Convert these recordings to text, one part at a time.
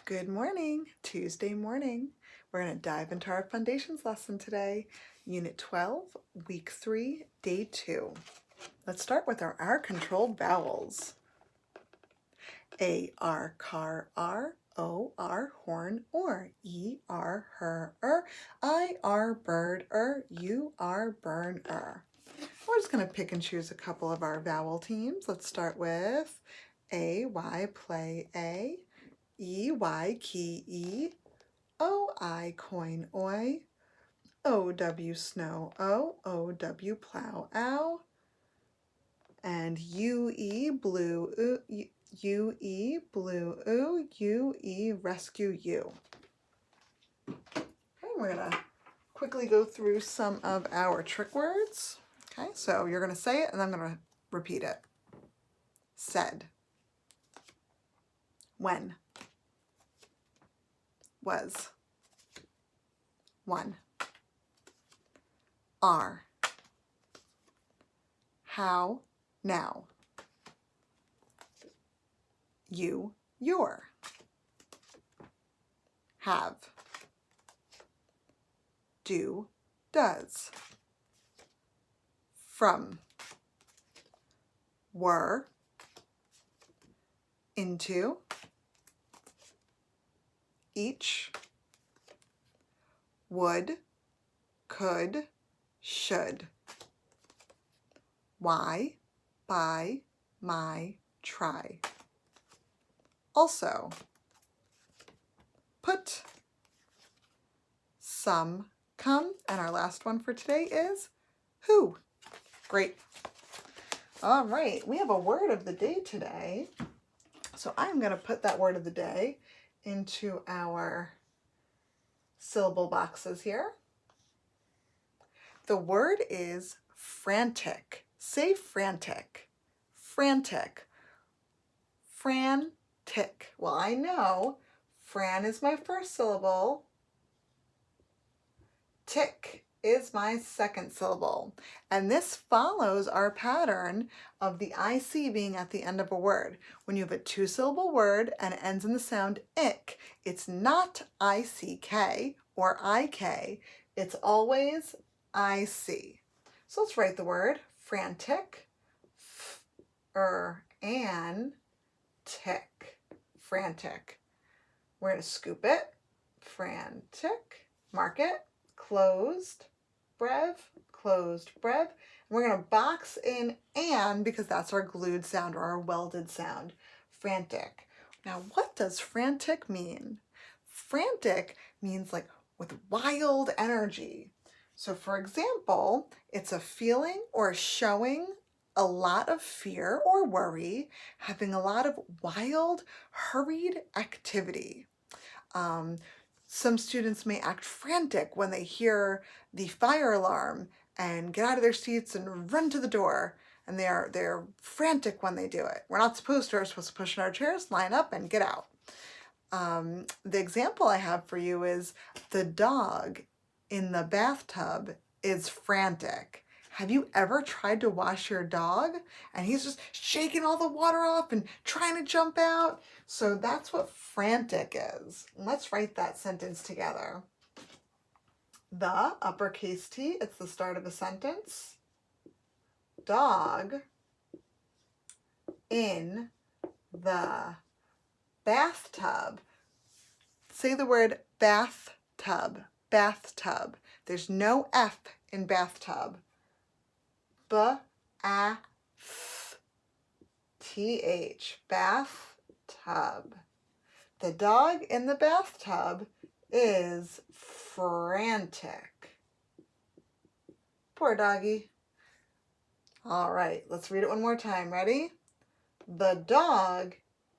Good morning, Tuesday morning. We're going to dive into our foundations lesson today, Unit 12, Week 3, Day 2. Let's start with our controlled vowels. A, R, car, R, O, R, horn, or, E, R, her, I, R, bird, U, R, burn, We're just going to pick and choose a couple of our vowel teams. Let's start with A, Y, play, A. E-Y, key, E, O-I, coin, oi, O-W, snow, O-W, plow, ow, and U-E, blue, U-E, blue, ooh, U-E, rescue, you. Okay, we're going to quickly go through some of our trick words. Okay, so you're going to say it and I'm going to repeat it. Said. When. Was. One. Are. How, now. You, your. Have. Do, does. From. Were. Into. Each. Would. Could. Should. Why. By. My. Try. Also. Put. Some. Come. And our last one for today is who. Great. All right, we have a word of the day today. So I'm going to put that word of the day into our syllable boxes here. The word is frantic. Say frantic. Frantic. Frantic. Well, I know Fran is my first syllable. Tick is my second syllable. And this follows our pattern of the IC being at the end of a word. When you have a two-syllable word and it ends in the sound ick, it's not ICK or IK. It's always IC. So let's write the word frantic, and tick, frantic. We're going to scoop it, frantic, mark it, closed, brev, closed, brev. And we're going to box in and because that's our glued sound or our welded sound, frantic. Now, what does frantic mean? Frantic means like with wild energy. So for example, it's a feeling or showing a lot of fear or worry, having a lot of wild, hurried activity. Some students may act frantic when they hear the fire alarm and get out of their seats and run to the door. And they're frantic when they do it. We're not supposed to. We're supposed to push in our chairs, line up, and get out. The example I have for you is the dog in the bathtub is frantic. Have you ever tried to wash your dog and he's just shaking all the water off and trying to jump out? So that's what frantic is. Let's write that sentence together. The, uppercase T, it's the start of a sentence. Dog in the bathtub. Say the word bathtub. Bathtub. There's no F in bathtub. B-A-Th-T-H. Bathtub. The dog in the bathtub is frantic. Poor doggy. All right, let's read it one more time. Ready? The dog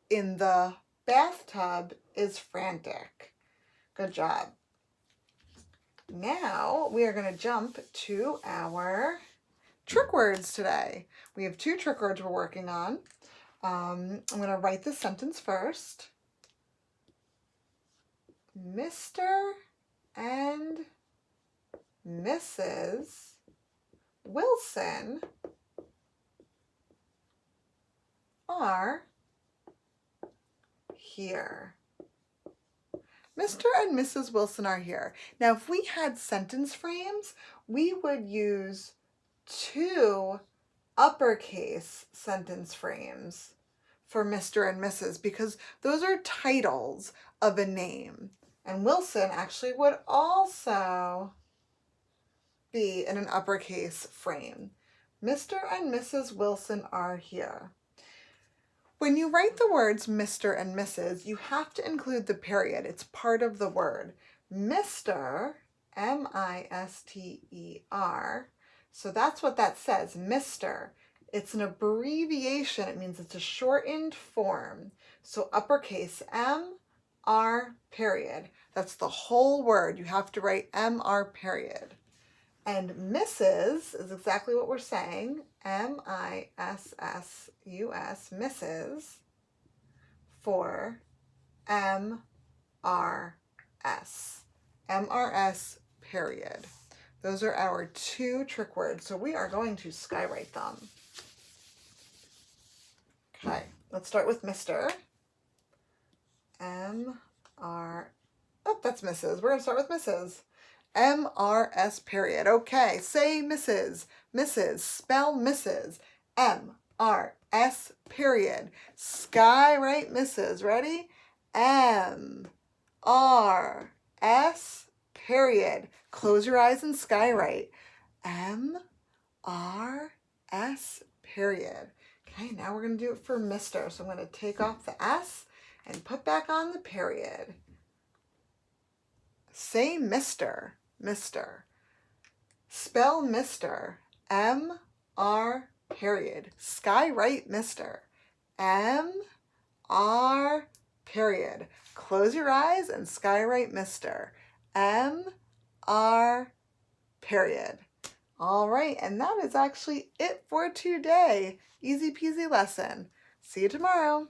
in the bathtub is frantic. Good job. Now we are going to jump to our trick words today. We have two trick words we're working on. I'm going to write the sentence first. Mr. and Mrs. Wilson are here. Mr. and Mrs. Wilson are here. Now, if we had sentence frames, we would use 2 uppercase sentence frames for Mr. and Mrs. because those are titles of a name. And Wilson actually would also be in an uppercase frame. Mr. and Mrs. Wilson are here. When you write the words Mr. and Mrs., you have to include the period. It's part of the word. Mr., M-I-S-T-E-R, so that's what that says, Mr. It's an abbreviation. It means it's a shortened form. So uppercase M, R, period. That's the whole word. You have to write M-R, period. And Mrs. is exactly what we're saying, M-I-S-S-U-S, Mrs. for M-R-S, M-R-S, period. Those are our 2 trick words, so we are going to skywrite them. Okay, let's start with Mr. M-R, oh, that's Mrs. We're going to start with Mrs. M-R-S, period. Okay, say Mrs. Mrs. Spell Mrs. M-R-S, period. Skywrite Mrs. Ready? M-R-S, period. Close your eyes and skywrite. M-R-S, period. Okay, now we're going to do it for Mr. So I'm going to take off the S and put back on the period. Say Mr. Mr. Spell Mr. M-R, period. Skywrite Mr. M-R, period. Close your eyes and skywrite Mr. M-R, period. All right, and that is actually it for today. Easy peasy lesson. See you tomorrow.